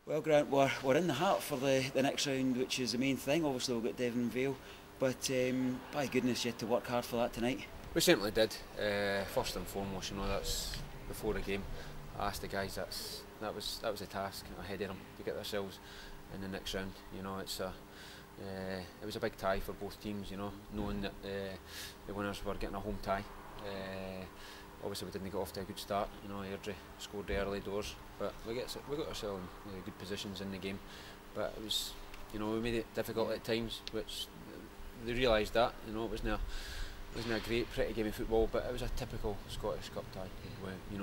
Well, Grant, we're in the heart for the next round, which is the main thing. Obviously, we've got Devon Vale, but by goodness, you had to work hard for that tonight. We certainly did. First and foremost, that's before the game. I asked the guys that was the task ahead of them to get themselves in the next round. It was a big tie for both teams. Knowing that the winners were getting a home tie. Obviously, we didn't get off to a good start. Airdrie scored the early doors, but we got ourselves in good positions in the game. But it was, we made it difficult at times, which they realised that. It wasn't a great, pretty game of football, but it was a typical Scottish Cup tie with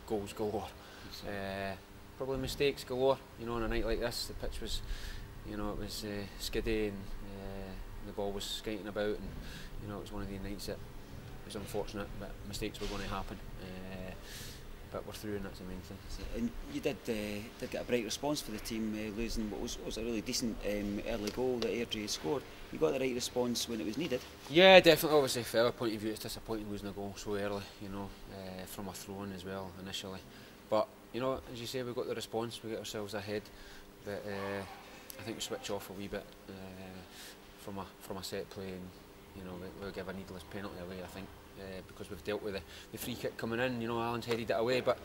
goals galore. Probably mistakes galore. On a night like this, the pitch was, it was skiddy and the ball was skating about, and it was one of the nights that. It was unfortunate, but mistakes were going to happen. But we're through, and that's the main thing. And you did get a bright response for the team, losing what was a really decent early goal that Airdrie scored. You got the right response when it was needed. Yeah, definitely. Obviously, from our point of view, it's disappointing losing a goal so early. From a throw-in as well initially. But as you say, we got the response. We got ourselves ahead. But I think we switch off a wee bit from a set play, and we'll give a needless penalty away, I think, because we've dealt with the free kick coming in. Alan's headed it away, but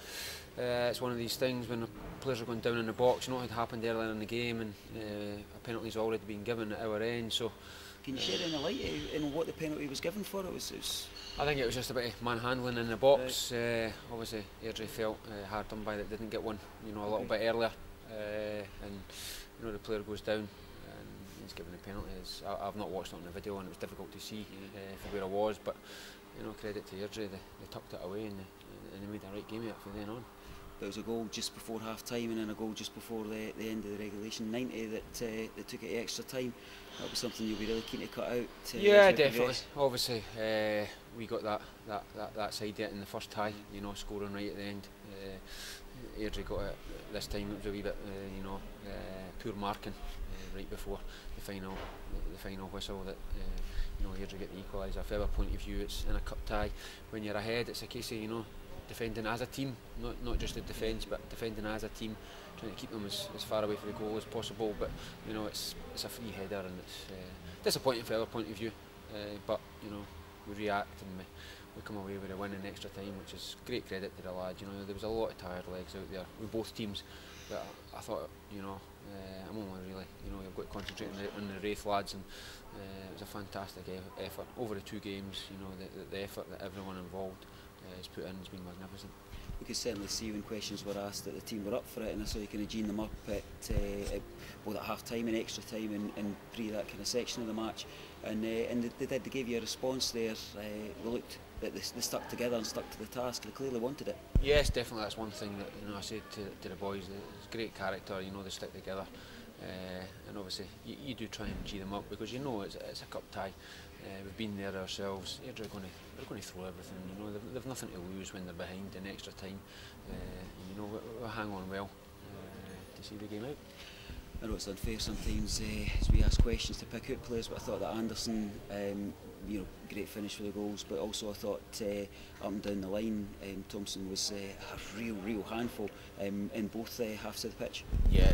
it's one of these things when the players are going down in the box. It had happened earlier in the game, and a penalty's already been given at our end. So, can you shed any light in what the penalty was given for? I think it was just a bit of manhandling in the box. Right. Obviously, Airdrie felt hard done by that didn't get one. A little bit earlier, and the player goes down. He's given the penalty. I've not watched it on the video, and it was difficult to see from where I was, but credit to Airdrie, they tucked it away and they made a right game of it from then on. There was a goal just before half time and then a goal just before the end of the regulation 90 that took it extra time. That was something you'll be really keen to cut out. Yeah, definitely. Obviously, we got that side yet in the first tie, scoring right at the end. Airdrie got it this time. It was a wee bit, poor marking right before the final whistle that Airdrie get the equaliser. From our point of view, it's in a cup tie. When you're ahead, it's a case of defending as a team, not just the defence, but defending as a team, trying to keep them as far away from the goal as possible. But it's a free header, and it's disappointing from our point of view. But we react and we come away with a win in extra time, which is great credit to the lads. There was a lot of tired legs out there with both teams, but I thought I'm only really you've got to concentrate on the Wraith lads, and it was a fantastic effort over the two games. The effort that everyone involved has put in has been magnificent. You could certainly see when questions were asked that the team were up for it, and I saw you kind of gene them up at both at half time and extra time and pre that kind of section of the match, and they gave you a response there. They looked that they stuck together and stuck to the task. They clearly wanted it. Yes, definitely. That's one thing that I said to the boys. It's great character. They stick together, and obviously you do try and gee them up because it's a cup tie. We've been there ourselves. Airdrie they're going to throw everything. They've nothing to lose when they're behind in extra time. We'll hang on well to see the game out. I know it's unfair sometimes as we ask questions to pick out players, but I thought that Anderson, great finish for the goals, but also I thought up and down the line, Thompson was a real handful in both halves of the pitch. Yeah,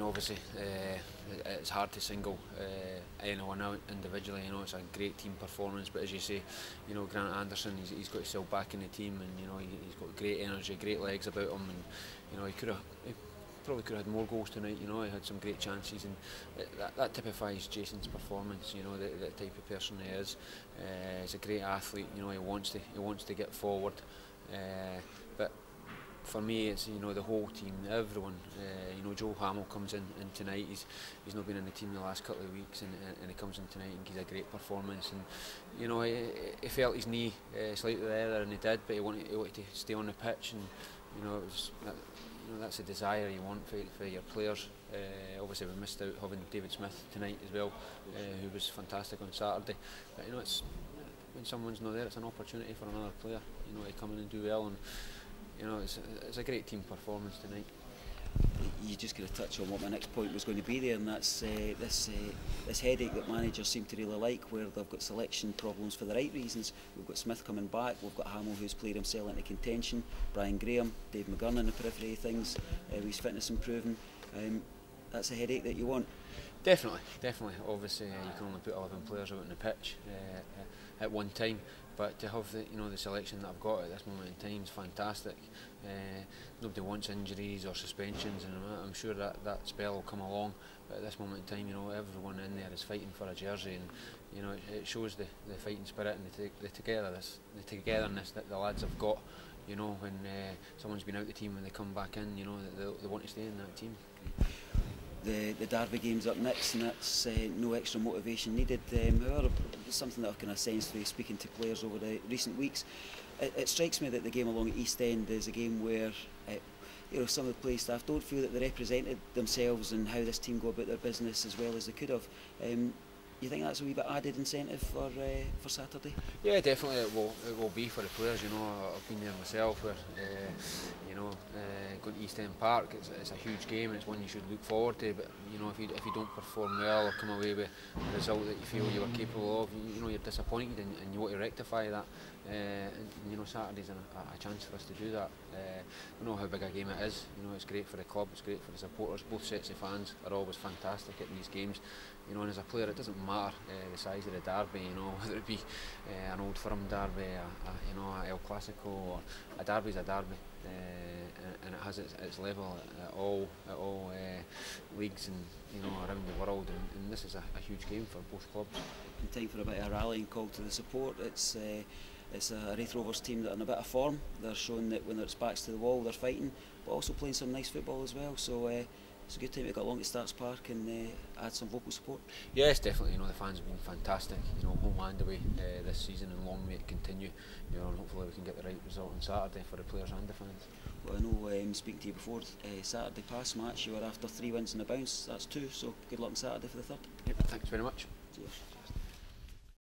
obviously it's hard to single anyone out individually. It's a great team performance, but as you say, Grant Anderson, he's got himself back in the team, and he's got great energy, great legs about him, and he probably could have had more goals tonight. He had some great chances, and that typifies Jason's performance. The type of person he is. He's a great athlete. He wants to get forward. But for me, it's the whole team, everyone. Joe Hamill comes in tonight. He's not been in the team the last couple of weeks, and he comes in tonight and gives a great performance. And he felt his knee slightly there, and he did, but he wanted to stay on the pitch, and it was. That's a desire you want for your players. Obviously, we missed out having David Smith tonight as well, who was fantastic on Saturday. But it's when someone's not there, it's an opportunity for another player, to come in and do well. And it's a great team performance tonight. You just got to touch on what my next point was going to be there, and that's this headache that managers seem to really like, where they've got selection problems for the right reasons. We've got Smith coming back, we've got Hamill who's played himself into contention, Brian Graham, Dave McGurn in the periphery of things, with his fitness improving. That's a headache that you want. Definitely. Obviously, you can only put 11 players out on the pitch at one time, but to have the selection that I've got at this moment in time is fantastic. Nobody wants injuries or suspensions, and I'm sure that spell will come along. But at this moment in time, everyone in there is fighting for a jersey, and it shows the fighting spirit and the togetherness that the lads have got. When someone's been out the team and they come back in, they want to stay in that team. The Derby game's up next, and that's no extra motivation needed. However, something that I've kind of sensed through speaking to players over the recent weeks, it strikes me that the game along at East End is a game where some of the play staff don't feel that they represented themselves and how this team go about their business as well as they could have. You think that's a wee bit added incentive for Saturday? Yeah, definitely it will be for the players. I've been there myself, where going to East End Park, it's a huge game and it's one you should look forward to. But if you don't perform well or come away with a result that you feel you were capable of, you're disappointed and you want to rectify that. And Saturday's a chance for us to do that. We know how big a game it is. It's great for the club, it's great for the supporters. Both sets of fans are always fantastic at these games. And as a player, it doesn't matter the size of the derby. Whether it be an Old Firm derby, a El Clasico, or a derby's a derby, and it has its level at all leagues and around the world. And this is a huge game for both clubs. In time for a bit of a rallying call to the support. It's a Wraith Rovers team that are in a bit of form. They're showing that when it's backs to the wall, they're fighting, but also playing some nice football as well. So it's a good time to get along to Starks Park and add some vocal support. Yes, definitely. The fans have been fantastic. Home and away this season, and long may it continue. And hopefully we can get the right result on Saturday for the players and the fans. Well, I know speaking to you before Saturday past match, you were after 3 wins and a bounce. That's 2. So good luck on Saturday for the third. Yep, thanks very much. Cheers.